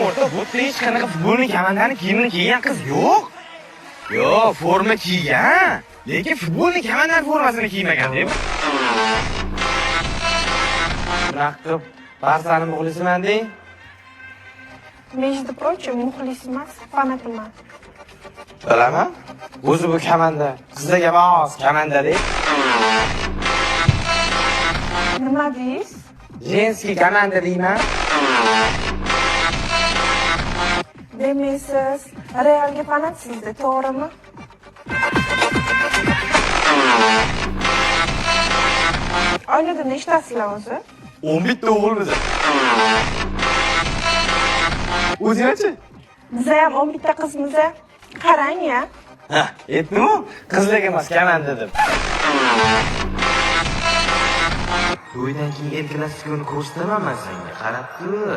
o'rta, bu yerda hech qanaqa futbolni komandani kiyimini kiygan qiz yo'q. Yo'q, forma kiygan, lekin futbolni komandani formasini kiymagan deb. Bunaqa qilib, Barsani muxlisiman deng. Между прочим, muxlis emas, fanatiman. Bilaman. O'zi bu komanda, qizlarga mos komanda deb. Nima deysiz? Jenskiy komanda deyman. Demak, siz Realga fanatsiz, to'g'rimi? Oilada nechtasizlar o'zi? 11 ta o'g'ilmiz. O'zingchi? Bizda ham 11 ta qizmiz. Qarang-ya. Ha, aytdim-ku, qizlar emas, komanda deb. To'ydan keyin erkalasini ko'rsataman men senga, qarab tur.